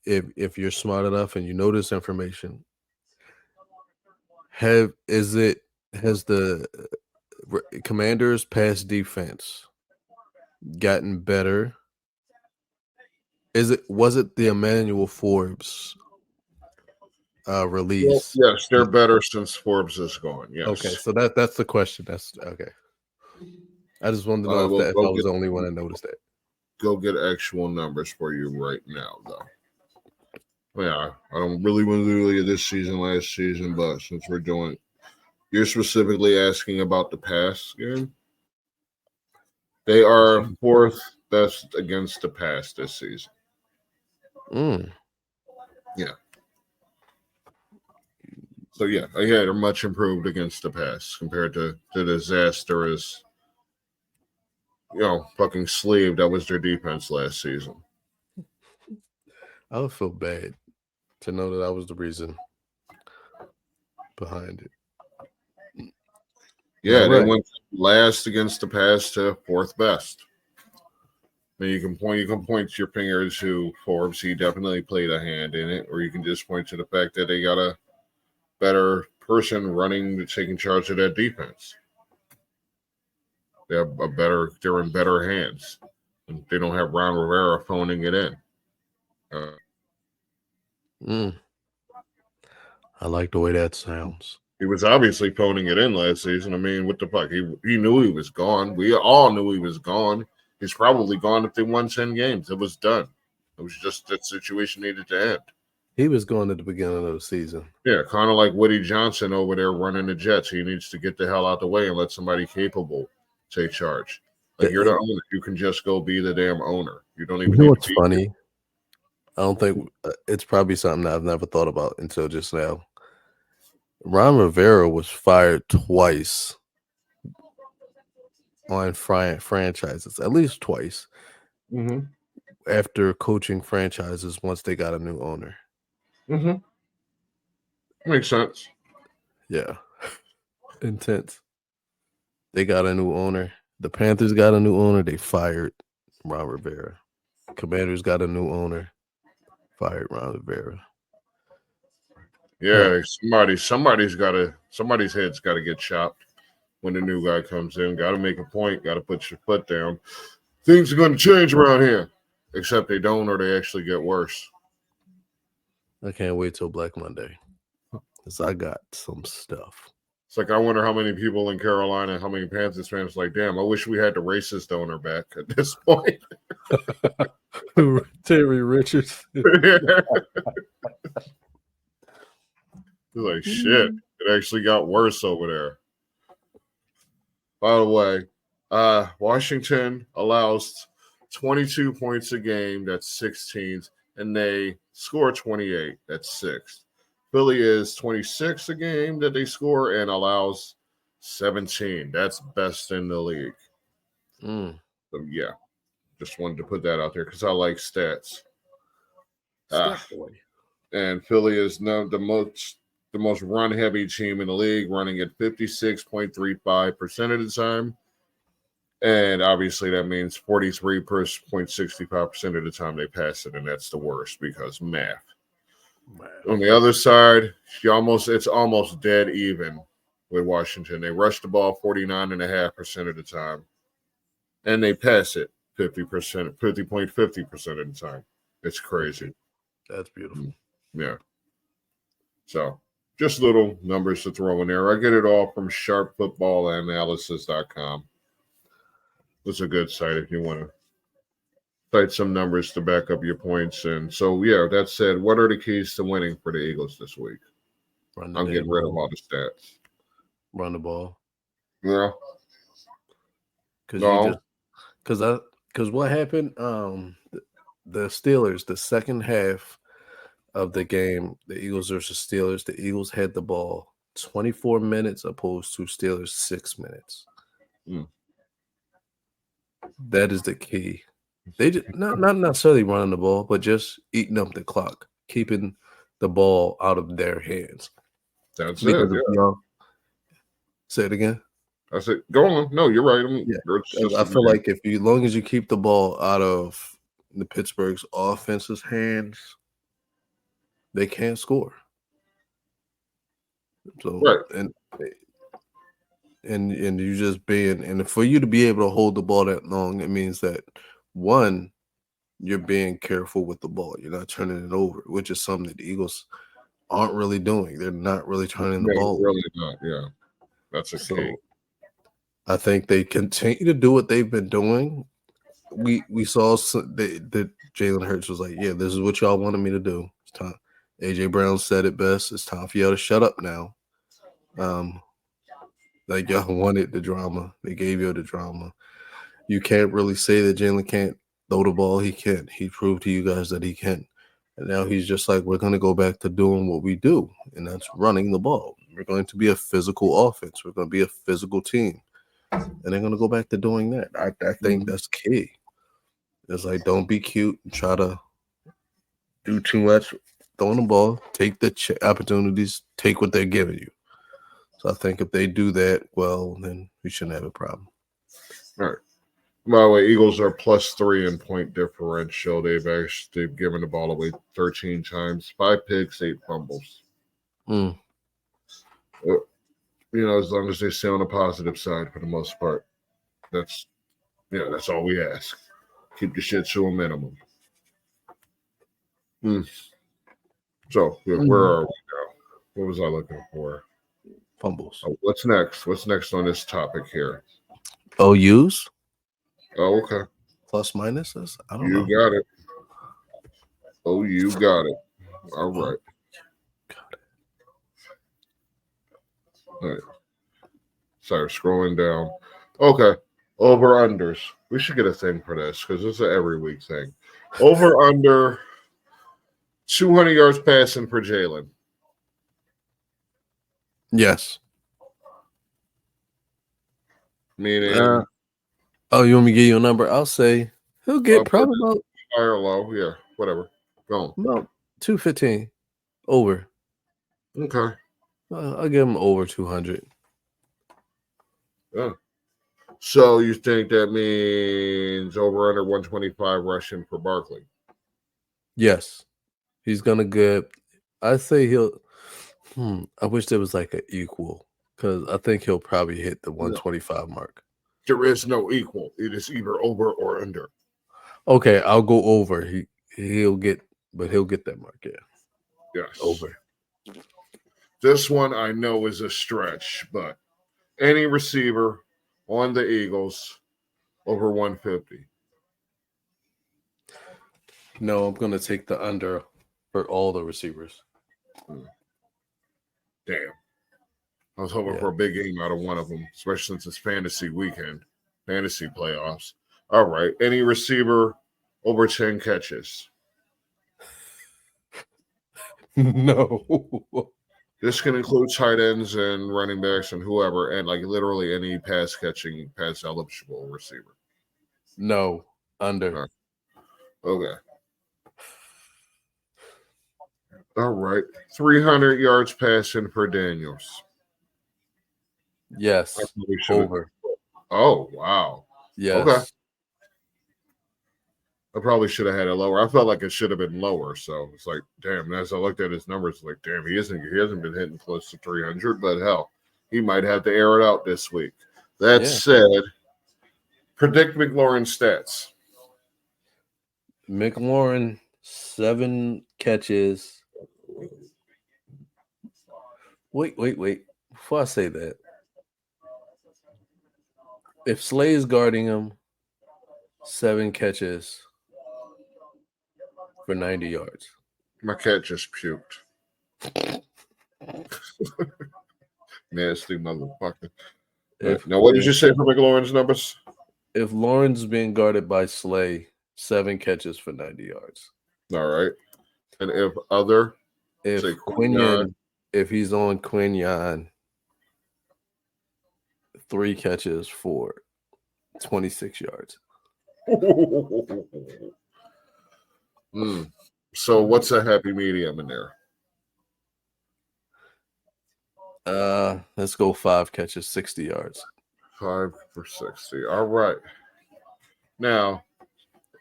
If you're smart enough and you know this information, has the Commanders' pass defense gotten better? Was it the Emmanuel Forbes release? Yes, they're better since Forbes is gone. Yes. Okay, so that's the question. That's okay. I just wanted to know if I was the only one that noticed that. Go get actual numbers for you right now, though. Yeah, I don't really want to do this season, last season, but since you're specifically asking about the pass game. They are 4th best against the pass this season. Yeah. So, they're much improved against the pass compared to the disastrous, fucking sleeve that was their defense last season. I would feel bad to know that I was the reason behind it. Yeah, they went last against the pass to 4th best. Then you can point your finger to Forbes. He definitely played a hand in it, or you can just point to the fact that they got a better person taking charge of that defense. They're in better hands. They don't have Ron Rivera phoning it in. I like the way that sounds. He was obviously phoning it in last season. I mean, what the fuck? He knew he was gone. We all knew he was gone. He's probably gone if they won 10 games. It was done. It was just that situation needed to end. He was gone at the beginning of the season. Yeah, kind of like Woody Johnson over there running the Jets. He needs to get the hell out the way and let somebody capable take charge. Like, you're the owner. You can just go be the damn owner. You don't even You know need what's to be funny? I don't think it's probably something I've never thought about until just now. Ron Rivera was fired twice on franchises, at least twice, after coaching franchises once they got a new owner. Makes sense. Yeah. Intense. They got a new owner. The Panthers got a new owner. They fired Ron Rivera. Commanders got a new owner. Fired Ron Rivera. Yeah, somebody's head's got to get chopped when the new guy comes in. Got to make a point. Got to put your foot down. Things are going to change around here, except they don't, or they actually get worse. I can't wait till Black Monday, because I got some stuff. It's like, I wonder how many people in Carolina, how many Panthers fans like, damn, I wish we had the racist owner back at this point. Terry Richards. Like, shit, it actually got worse over there. By the way, Washington allows 22 points a game. That's 16th. And they score 28. That's 6th. Philly is 26 a game that they score and allows 17. That's best in the league. So, yeah, just wanted to put that out there because I like stats. And Philly is the most run-heavy team in the league, running at 56.35% of the time. And obviously that means 43.65% of the time they pass it, and that's the worst because math. On the other side, it's almost dead even with Washington. They rush the ball 49.5% of the time, and they pass it 50.50% of the time. It's crazy. That's beautiful. Yeah. So just little numbers to throw in there. I get it all from sharpfootballanalysis.com. It's a good site if you want to cite some numbers to back up your points. And so, yeah, that said, what are the keys to winning for the Eagles this week? I'm getting rid of all the stats. Run the ball. Yeah. Because what happened? The Steelers, the second half of the game, the Eagles versus Steelers, the Eagles had the ball 24 minutes opposed to Steelers 6 minutes. That is the key. They just not necessarily running the ball, but just eating up the clock, keeping the ball out of their hands. That's because it. Yeah. Say it again. I said, go on. No, you're right. I feel like as long as you keep the ball out of the Pittsburgh's offense's hands, they can't score. So right. And you just and for you to be able to hold the ball that long, it means that one, you're being careful with the ball. You're not turning it over, which is something that the Eagles aren't really doing. They're not really turning the ball. Really not. Yeah, that's a key. I think they continue to do what they've been doing. We saw that Jalen Hurts was like, yeah, this is what y'all wanted me to do. It's time. AJ Brown said it best. It's time for y'all to shut up now. Like, y'all wanted the drama. They gave you the drama. You can't really say that Jalen can't throw the ball. He can. He proved to you guys that he can. And now he's just like, we're going to go back to doing what we do, and that's running the ball. We're going to be a physical offense. We're going to be a physical team. And they're going to go back to doing that. I think that's key. It's like, don't be cute and try to do too much throwing the ball. Take the opportunities. Take what they're giving you. So I think if they do that, well, then we shouldn't have a problem. All right. By the way, Eagles are +3 in point differential. They've given the ball away 13 times, 5 picks, 8 fumbles. As long as they stay on the positive side for the most part. That's all we ask. Keep the shit to a minimum. So where are we now? What was I looking for? Fumbles. Oh, what's next? What's next on this topic here? OUs Oh, okay. plus minuses. I don't You know. got it. Oh, you got it. All right. All right. Sorry, scrolling down. Okay. Over unders. We should get a thing for this because it's an every week thing. Over under 200 yards passing for Jalen. Yes. Meaning you want me to give you a number? I'll say he'll get probably high or low. Yeah, whatever. Go on. about 215 over. Okay. I'll give him over 200. Yeah. So you think that means over under 125 rushing for Barkley? Yes. He's gonna get. I say he'll. I wish there was like an equal because I think he'll probably hit the 125 mark. There is no equal. It is either over or under. Okay, I'll go over. He'll get that mark. Yeah. Yes. Over. This one I know is a stretch, but any receiver on the Eagles over 150. No, I'm gonna take the under for all the receivers. Damn. I was hoping for a big game out of one of them, especially since it's fantasy weekend, fantasy playoffs. All right. Any receiver over 10 catches? No. This can include tight ends and running backs and whoever, and like literally any pass eligible receiver. No. Under. Okay. All right. 300 yards passing for Daniels. Yes. Over. Oh, wow. Yes. Okay. I probably should have had it lower. I felt like it should have been lower. So it's like, damn, as I looked at his numbers, like, damn, he hasn't been hitting close to 300, but hell, he might have to air it out this week. That said, predict McLaurin's stats. McLaurin, 7 catches. Wait. Before I say that, if Slay is guarding him, 7 catches for 90 yards. My cat just puked. Nasty motherfucker. Now, what did you say for McLaurin's numbers? If Lawrence being guarded by Slay, 7 catches for 90 yards. All right. And if Quinion, if he's on Quinion, 3 catches for 26 yards. So what's a happy medium in there? Let's go 5 catches, 60 yards. 5 for 60. All right. Now,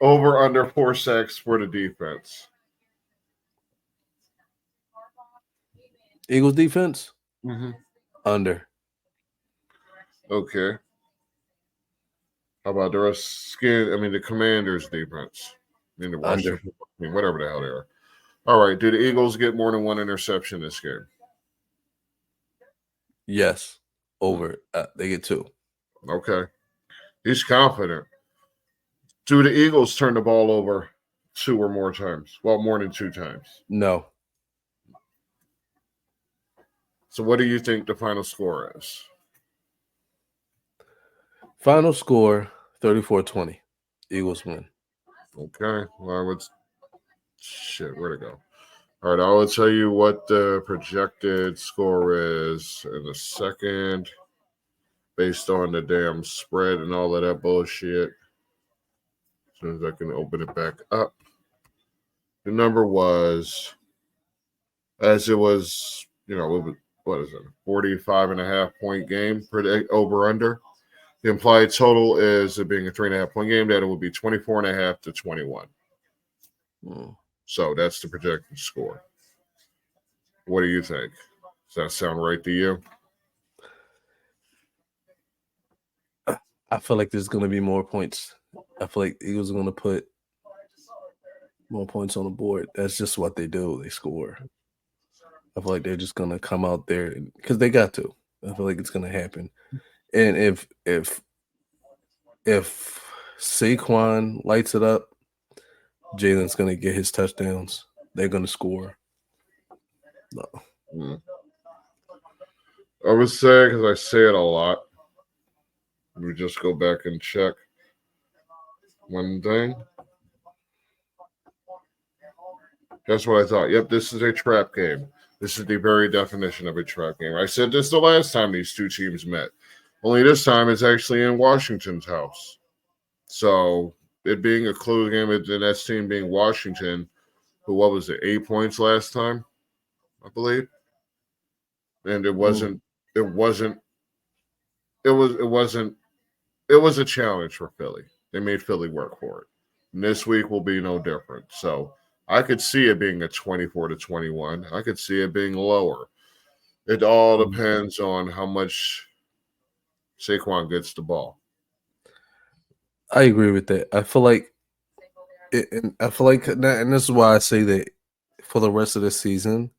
over under 4 sacks for the defense. Eagles defense? Under. Okay. How about the rest? The Commanders defense. The Washington, whatever the hell they are. All right. Do the Eagles get more than 1 interception this game? Yes. Over. They get 2. Okay. He's confident. Do the Eagles turn the ball over 2 or more times? Well, more than 2 times. No. So what do you think the final score is? Final score, 34-20. Eagles win. Okay. Well, where'd it go? All right, I will tell you what the projected score is in a second based on the damn spread and all of that bullshit. As soon as I can open it back up. The number was, as it was, what is it, 45.5 point game for over under. The implied total is it being a 3.5 point game, that it would be 24.5 to 21. So that's the projected score. What do you think? Does that sound right to you? I feel like there's going to be more points. I feel like Eagles are going to put more points on the board. That's just what they do. They score. I feel like they're just going to come out there because they got to. I feel like it's going to happen. And if Saquon lights it up, Jalen's going to get his touchdowns. They're going to score. No. I would say, because I say it a lot, we just go back and check one thing. That's what I thought. Yep, this is a trap game. This is the very definition of a trap game. I said this the last time these two teams met. Only this time it's actually in Washington's house. So it being a close game, and that team being Washington, who, what was it, 8 points last time, I believe? And it was a challenge for Philly. They made Philly work for it. And this week will be no different. So I could see it being a 24-21. I could see it being lower. It all depends on how much Saquon gets the ball. I agree with that. I feel like and this is why I say that for the rest of the season,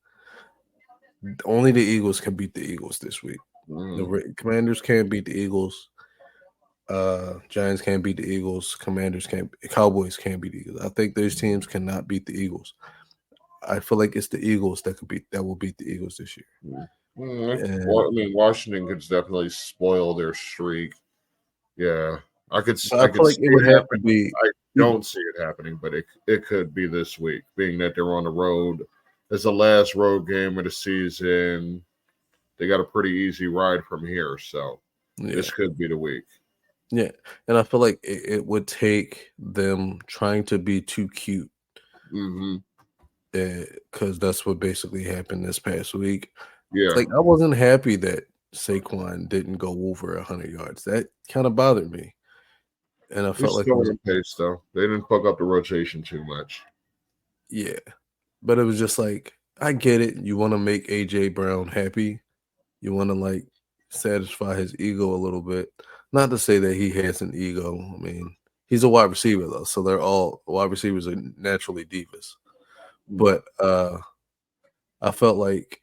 only the Eagles can beat the Eagles this week. The Commanders can't beat the Eagles. Giants can't beat the Eagles. Cowboys can't beat the Eagles. I think those teams cannot beat the Eagles. I feel like it's the Eagles that will beat the Eagles this year. Well, I mean, Washington could definitely spoil their streak. Yeah, I could see it happening. I don't see it happening, but it could be this week, being that they're on the road. It's the last road game of the season. They got a pretty easy ride from here, so this could be the week. Yeah, and I feel like it would take them trying to be too cute. Because that's what basically happened this past week. Yeah. Like, I wasn't happy that Saquon didn't go over 100 yards. That kind of bothered me. And I felt like still in pace, though. They didn't fuck up the rotation too much. Yeah. But it was just like, I get it. You want to make AJ Brown happy. You want to like satisfy his ego a little bit. Not to say that he has an ego. I mean, he's a wide receiver though, so they're all wide receivers are naturally divas. But I felt like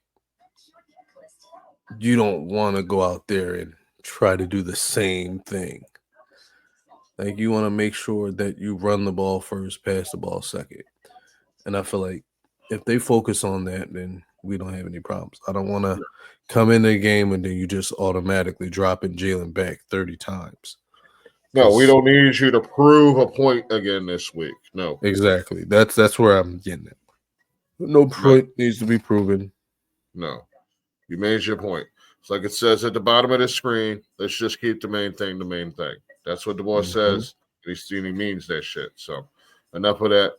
you don't want to go out there and try to do the same thing. Like, you want to make sure that you run the ball first, pass the ball second. And I feel like if they focus on that, then we don't have any problems. I don't want to come in the game and then you just automatically dropping Jalen back 30 times. No, we don't need you to prove a point again this week. No. Exactly. That's where I'm getting at. No point needs to be proven. No. You made your point. It's like it says at the bottom of the screen, let's just keep the main thing the main thing. That's what the boss says. He means that shit. So enough of that.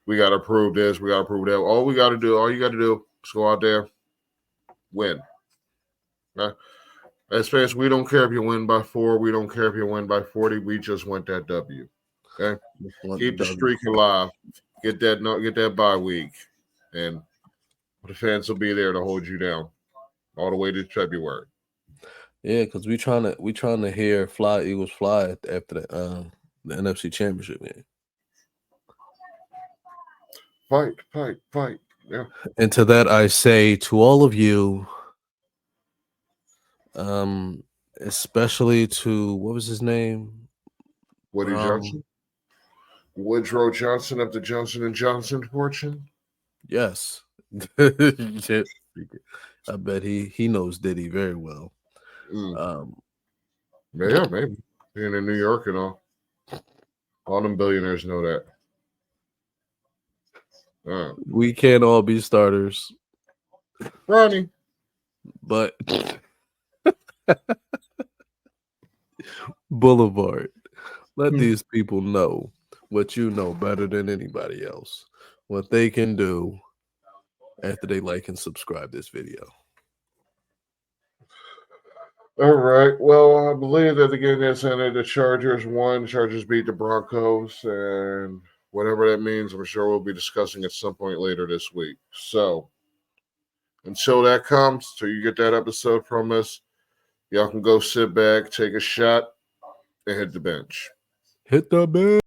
We got to prove this. We got to prove that. All you got to do is go out there, win. Okay? As far as we don't care if you win by 4, we don't care if you win by 40. We just want that W. Okay? Keep the streak alive. Get that bye week. And the fans will be there to hold you down all the way to February. Yeah, because we trying to hear "Fly Eagles Fly" after the NFC Championship game. Fight. Yeah. And to that I say to all of you, especially to what was his name? Woody Johnson? Woodrow Johnson of the Johnson & Johnson fortune? Yes. I bet he knows Diddy very well. Yeah, maybe. Being in New York and all them billionaires know that. We can't all be starters. Ronnie. But Boulevard, let these people know what you know better than anybody else. What they can do after they like and subscribe this video. All right. Well, I believe that the game that's ended, the Chargers won. Chargers beat the Broncos, and whatever that means, I'm sure we'll be discussing at some point later this week. So, until that comes, till you get that episode from us, y'all can go sit back, take a shot, and hit the bench. Hit the bell.